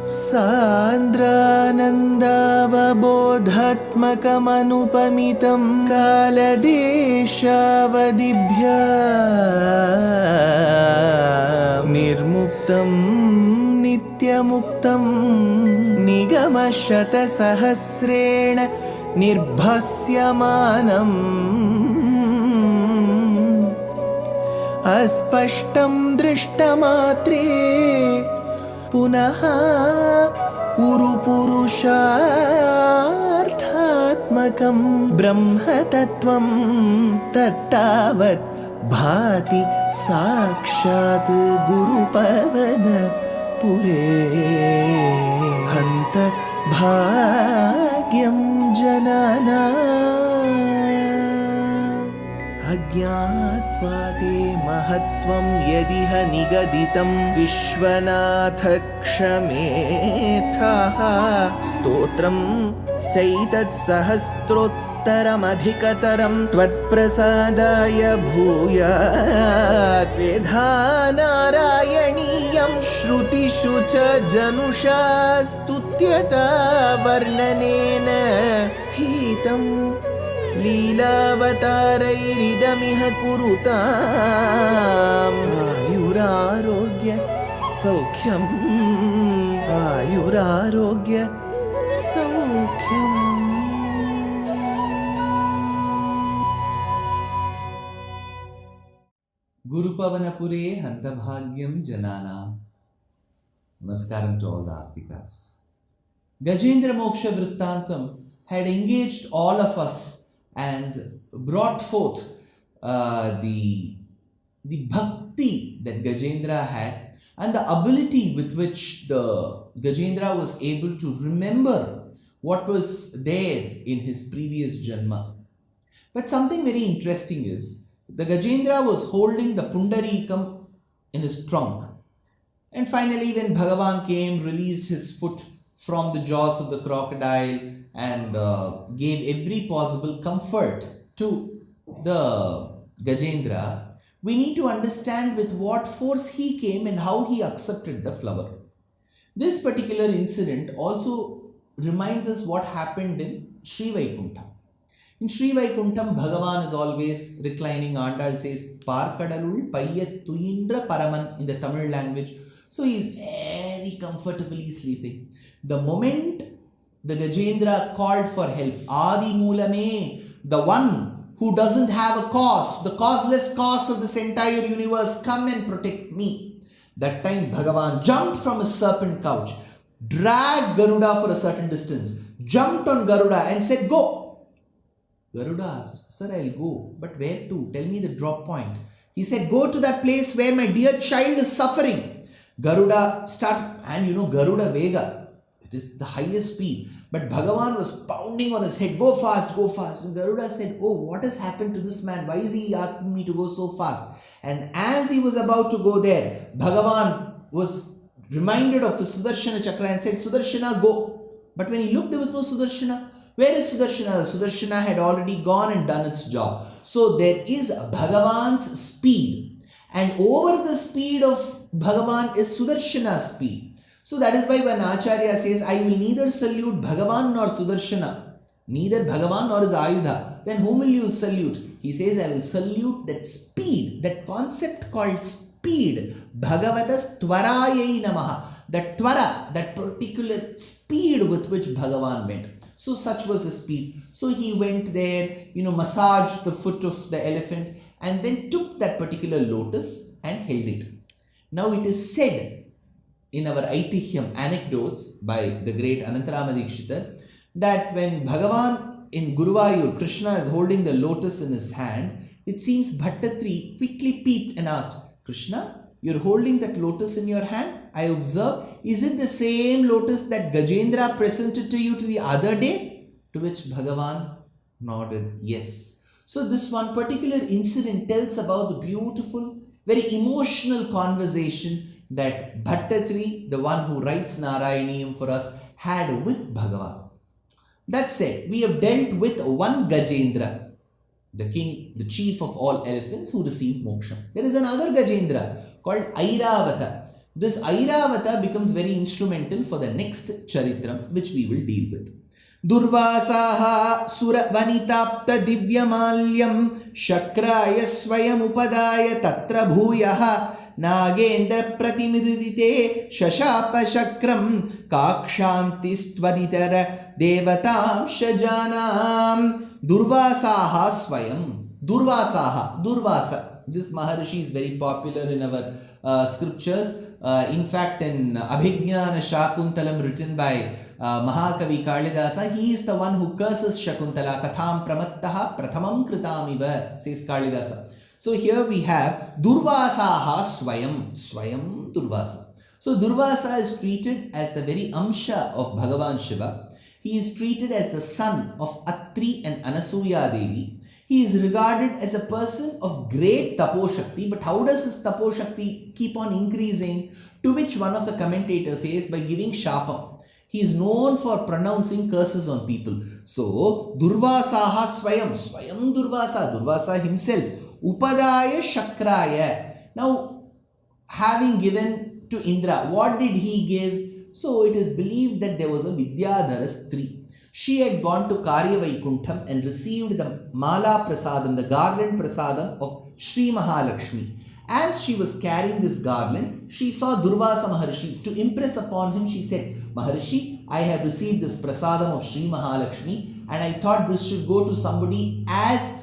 सान्द्रानन्दावबोधात्मकमनुपमितं कालदेशावदिभ्या निर्मुक्तं नित्यमुक्तं निगमशतसहस्रेण निर्भास्यमानम् अस्पष्टं दृष्टमात्रे पुनः उरुपुरुषार्थात्मकं ब्रह्मतत्त्वं तत्तावत् भाति साक्षात् गुरुपवनपुरे हन्त भाग्यं जनानाम् अज्ञात्वा ते महत्त्वं यदिह निगदितं विश्वनाथ क्षमेथः स्तोत्रं चैतत्सहस्रोत्तरमधिकतरं त्वत्प्रसादाय भूयात् वेधा नारायणीयं श्रुतिषु च जनुषा स्तुत्यता वर्णनेन स्फीतम् लीलावतारैरिदमिह कुरुताम् आयुरारोग्य सौख्यम् आयुरारोग्य सौख्यम्. Gurupavanapure Hantabhagyam Janana. Namaskaram to all the Astikas. Gajendra Moksha Vrittantam had engaged all of us and brought forth the bhakti that Gajendra had and the ability with which the Gajendra was able to remember what was there in his previous janma. But something very interesting is the Gajendra was holding the Pundarikam in his trunk, and finally when Bhagavan came, released his foot from the jaws of the crocodile and gave every possible comfort to the Gajendra, we need to understand with what force he came and how he accepted the flower. This particular incident also reminds us what happened in Sri Vaikuntham. In Sri Vaikuntham, Bhagavan is always reclining. Andal says, Parkadalul Payyatuyindra Paraman in the Tamil language. So he is very comfortably sleeping. The moment the Gajendra called for help, Adi Moolame, the one who doesn't have a cause, the causeless cause of this entire universe, come and protect me. That time Bhagavan jumped from his serpent couch, dragged Garuda for a certain distance, jumped on Garuda and said, go. Garuda asked, sir, I'll go, but where to? Tell me the drop point. He said, go to that place where my dear child is suffering. Garuda started, and you know Garuda Vega, it is the highest speed. But Bhagavan was pounding on his head, go fast, go fast. And Garuda said, oh, what has happened to this man? Why is he asking me to go so fast? And as he was about to go there, Bhagavan was reminded of the Sudarshana Chakra and said, Sudarshana, go. But when he looked, there was no Sudarshana. Where is Sudarshana? Sudarshana had already gone and done its job. So there is Bhagavan's speed. And over the speed of Bhagavan is Sudarshana's speed. So that is why when Acharya says, I will neither salute Bhagavan nor Sudarshana, neither Bhagavan nor his Ayudha, then whom will you salute? He says, I will salute that speed, that concept called speed. Bhagavatas Tvarayai Namaha. That Tvara, that particular speed with which Bhagavan went. So such was his speed. So he went there, massaged the foot of the elephant and then took that particular lotus and held it. Now it is said in our Aitihyam anecdotes by the great Anantarama Dikshitar that when Bhagavan in Guruvayur, Krishna is holding the lotus in his hand, it seems Bhaṭṭatiri quickly peeped and asked, Krishna, you're holding that lotus in your hand? I observe, is it the same lotus that Gajendra presented to you to the other day? To which Bhagavan nodded, yes. So this one particular incident tells about the beautiful, very emotional conversation that Bhaṭṭatiri, the one who writes Nārayaṇīyam for us, had with Bhagavan. That said, we have dealt with one Gajendra, the king, the chief of all elephants who received moksha. There is another Gajendra called Airavata. This Airavata becomes very instrumental for the next charitram which we will deal with. Durvasaha sura vanitapta divyamalyam shakraya swayam upadaya tatra bhuyaha nagendra pratimirudite shashapa shakram kakshantistvaditara devatam shajanam. Durvasaha swayam. Durvasa. This Maharishi is very popular in our scriptures. In fact, in Abhignana Shakuntalam written by Mahakavi Kalidasa, he is the one who curses Shakuntala. Katham pramattaha prathamam kritamiva, says Kalidasa. So here we have Durvasaha Swayam Durvasa. So Durvasa is treated as the very Amsha of Bhagavan Shiva. He is treated as the son of Atri and Anasuya Devi. He is regarded as a person of great tapo-shakti, but how does his tapo-shakti keep on increasing? To which one of the commentators says, by giving shapam. He is known for pronouncing curses on people. So, Durvasaha Swayam Durvasa himself, Upadaya Shakraya. Now, having given to Indra, what did he give? So, it is believed that there was a Vidyadhara Stri. She had gone to Karya Vaikuntham and received the Mala Prasadam, the garland Prasadam of Sri Mahalakshmi. As she was carrying this garland, she saw Durvasa Maharshi. To impress upon him, she said, Maharshi, I have received this Prasadam of Sri Mahalakshmi and I thought this should go to somebody as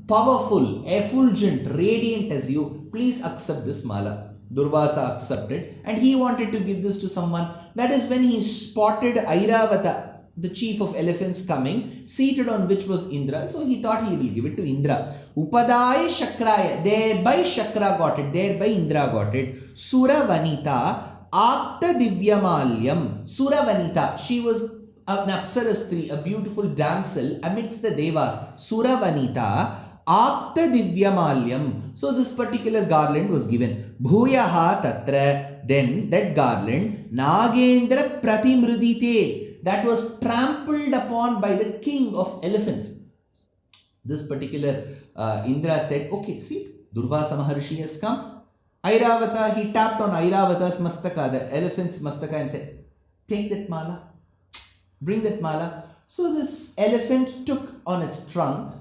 powerful, effulgent, radiant as you. Please accept this Mala. Durvasa accepted and he wanted to give this to someone. That is when he spotted Airavata, the chief of elephants, coming, seated on which was Indra. So he thought he will give it to Indra. Upadaya Shakraya. Thereby Shakra got it. Thereby Indra got it. Sura Vanita Apta Divyamalyam. Sura Vanita. She was an Apsarastri, a beautiful damsel amidst the Devas. Sura Vanita Apta Divyamalyam. So this particular garland was given. Bhuyaha Tatra. Then that garland Nagendra Pratimrudite, that was trampled upon by the king of elephants. This particular Indra said, okay, see, Durvasa Maharshi has come. Airavata, he tapped on Airavata's mastaka, the elephant's mastaka, and said, take that mala, bring that mala. So this elephant took on its trunk,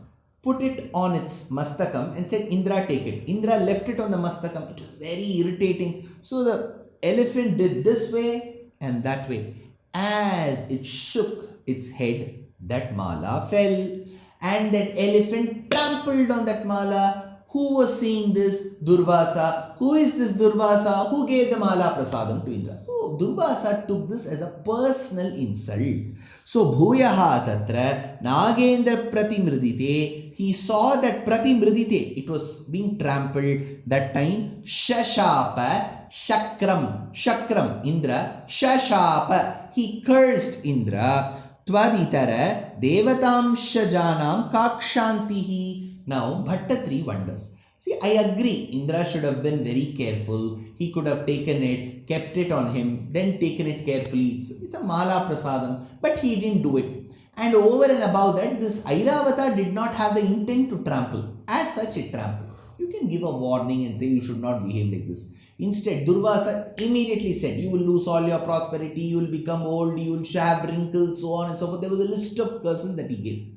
put it on its mastakam and said, Indra, take it. Indra left it on the mastakam. It was very irritating. So the elephant did this way and that way. As it shook its head, that mala fell and that elephant trampled on that mala. Who was seeing this? Durvasa. Who is this Durvasa? Who gave the mala prasadam to Indra? So Durvasa took this as a personal insult. So Bhuyaha Tatra Nagendra Pratimridite. He saw that Pratimridite, it was being trampled. That time Shashapa Shakram Indra Shashapa. He cursed Indra. Tvaditara Devatam Shajanam Kakshantihi. Now Bhaṭṭatiri wonders. See, I agree. Indra should have been very careful. He could have taken it, kept it on him, then taken it carefully. It's a Mala Prasadam. But he didn't do it. And over and above that, this Airavata did not have the intent to trample. As such, it trampled. You can give a warning and say you should not behave like this. Instead, Durvasa immediately said, you will lose all your prosperity, you will become old, you will have wrinkles, so on and so forth. There was a list of curses that he gave.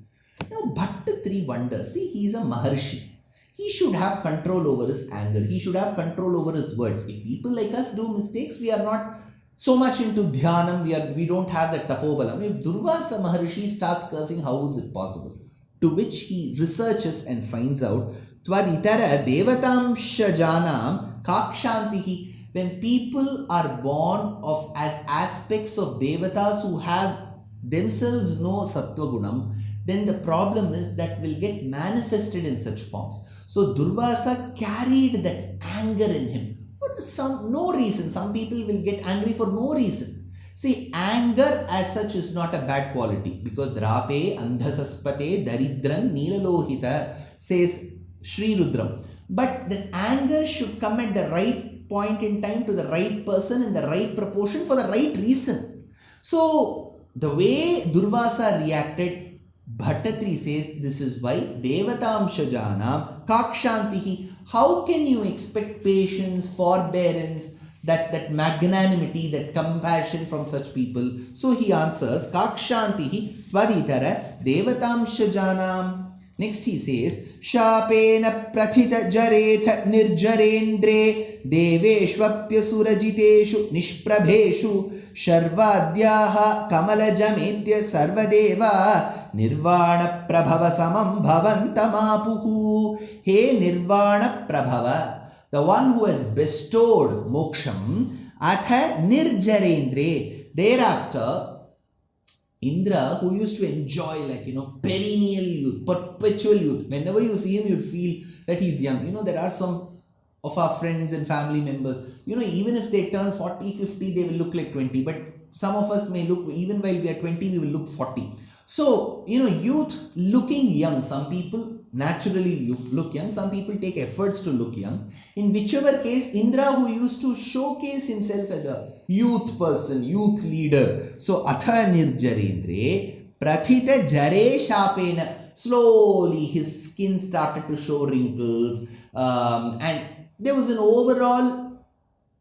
Now, Bhaṭṭatiri wonders, see, he is a Maharshi. He should have control over his anger. He should have control over his words. If people like us do mistakes, we are not so much into dhyanam, we don't have that tapobalam. If Durvasa Maharshi starts cursing, how is it possible? To which he researches and finds out, Tvaditara Devatam Shajanam Kakshantihi. When people are born of as aspects of Devatas who have themselves no Sattva Gunam, then the problem is that will get manifested in such forms. So Durvasa carried that anger in him for no reason. Some people will get angry for no reason. See, anger as such is not a bad quality because Drape Andhasaspate Daridran Neelalohita says Sri Rudram. But the anger should come at the right point in time to the right person in the right proportion for the right reason. So the way Durvasa reacted, Bhaṭṭatiri says this is why Devatam Shajanam Kakshantihi. How can you expect patience, forbearance, that magnanimity, that compassion from such people? So he answers, Kakshantihi tvaditara devatamsha janam. Next he says, Shapena prathita jaretha nirjarendre deveshvapya surajiteshu nishprabheshu sharvadyaha kamalajamedya sarvadeva nirvana prabhava samam bhavantamapuhu. He nirvana prabhava, the one who has bestowed moksham, atha nirjarendre. Thereafter, Indra, who used to enjoy perennial youth, perpetual youth. Whenever you see him, you'll feel that he's young. There are some of our friends and family members, even if they turn 40, 50, they will look like 20. But some of us may look, even while we are 20, we will look 40. So, youth looking young. Some people naturally look young. Some people take efforts to look young. In whichever case, Indra, who used to showcase himself as a youth person, youth leader. So, atha nirjarendre prathita jare shapena. Slowly his skin started to show wrinkles, and there was an overall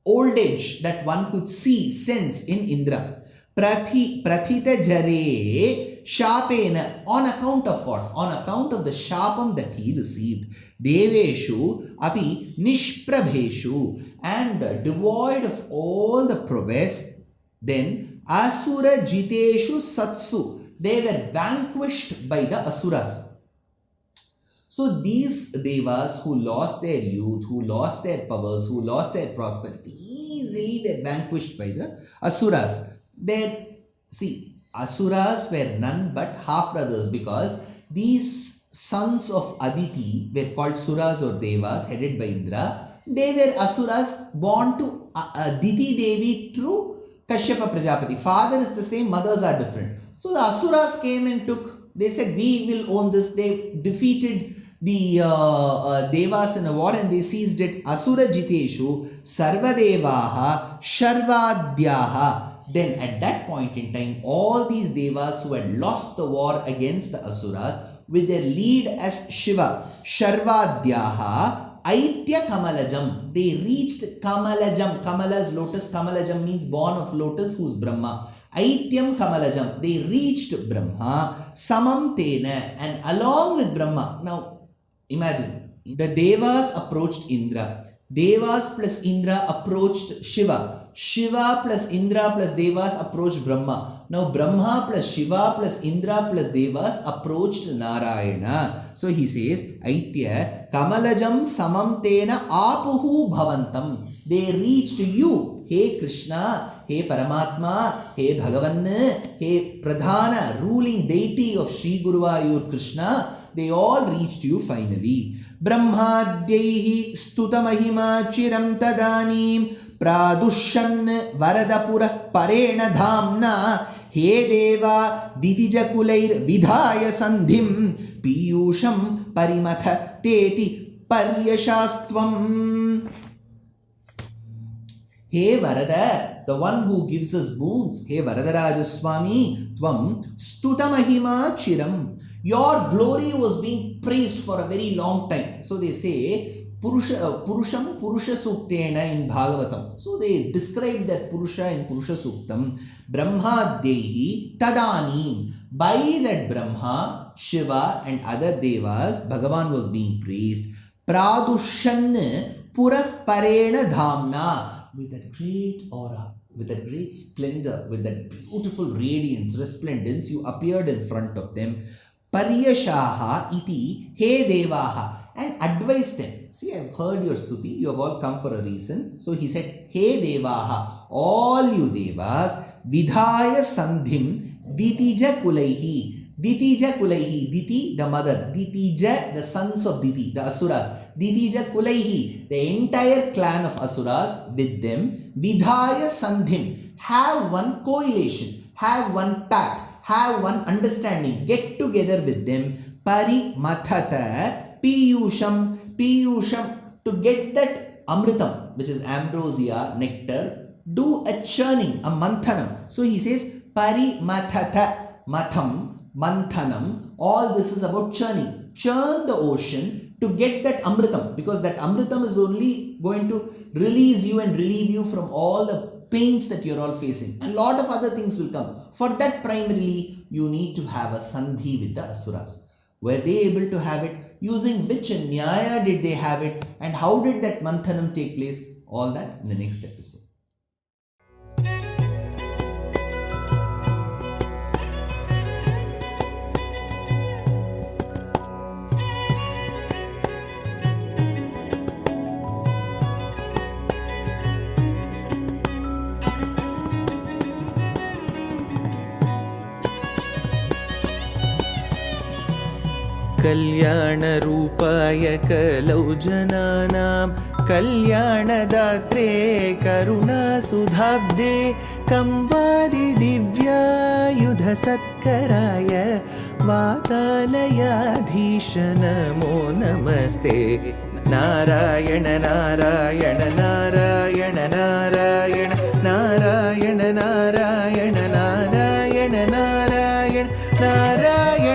old age that one could sense in Indra. Prathita jare shapena, on account of what? On account of the shapam that he received. Deveshu api nishprabheshu, and devoid of all the prowess. Then asura jiteshu satsu, they were vanquished by the asuras. So these devas who lost their youth, who lost their powers, who lost their prosperity, easily were vanquished by the asuras. Asuras were none but half brothers, because these sons of Aditi were called Suras or Devas, headed by Indra. They were Asuras born to Aditi Devi through Kashyapa Prajapati. Father is the same, mothers are different. So the Asuras came and they said, we will own this. They defeated the Devas in a war and they seized it. Asura Jiteshu Sarvadevaha Sharvadyaha. Then at that point in time, all these Devas who had lost the war against the Asuras, with their lead as Shiva, Sharvadyaha Aitya Kamalajam, they reached Kamalajam. Kamala's lotus, Kamalajam means born of lotus, who's Brahma. Aityam Kamalajam, they reached Brahma. Samam Tena, and along with Brahma. Now imagine, the Devas approached Indra. Devas plus Indra approached Shiva. Shiva plus Indra plus Devas approached Brahma. Now Brahma plus Shiva plus Indra plus Devas approached Narayana. So he says, Aitya Kamalajam Samam Tena Apuhu Bhavantam. They reached you, Hey Krishna, Hey Paramatma, Hey Bhagavan, Hey Pradhana, ruling deity of Sri Guruvayur Krishna. They all reached you finally. Brahmadhyaihi stutamahima chiram tadanim pradushyan varadapura parena dhamna he deva didija vidhaya sandhim piyusham parimatha teti paryashastvam. Hey Varada, the one who gives us boons. Hey Varadarajaswami, tvam stutamahima chiram. Your glory was being praised for a very long time. So they say, Purusham Purusha Suktena in Bhagavatam. So they describe that Purusha in Purusha Suktam. Brahma Dehi Tadanim. By that Brahma, Shiva and other Devas, Bhagavan was being praised. Pradushyan Puraf Parena Dhamna. With that great aura, with that great splendor, with that beautiful radiance, resplendence, you appeared in front of them. Paryashaha iti he devaha, and advised them. See, I have heard your stuti, you have all come for a reason. So he said, he devaha, all you devas, vidhaya sandhim ditija kulaihi. Ditija kulaihi, Diti the mother, Ditija the sons of Diti, the Asuras. Ditija kulaihi, the entire clan of Asuras with them. Vidhaya sandhim, have one coalition, have one pact, have one understanding, get together with them. Parimathata piyusham, to get that amritam, which is ambrosia, nectar, do a churning, a manthanam. So he says parimathata, matham, manthanam, all this is about churning. Churn the ocean, to get that amritam, because that amritam is only going to release you and relieve you from all the pains that you're all facing. And a lot of other things will come. For that, primarily, you need to have a sandhi with the asuras. Were they able to have it? Using which nyaya did they have it? And how did that manthanam take place? All that in the next episode. कल्याणरूपाय कलौ जनानां कल्याणदात्रे करुणासुधाब्दे कंवादिदिव्यायुधसत्कराय वातालयाधीश नमो नमस्ते। नारायण नारायण नारायण नारायण नारायण नारायण नारायण नारायण नारायण नारायण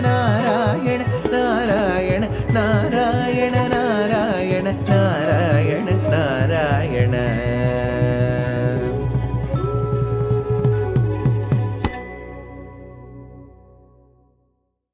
नारायण नारायण नारायण नारायण नारायण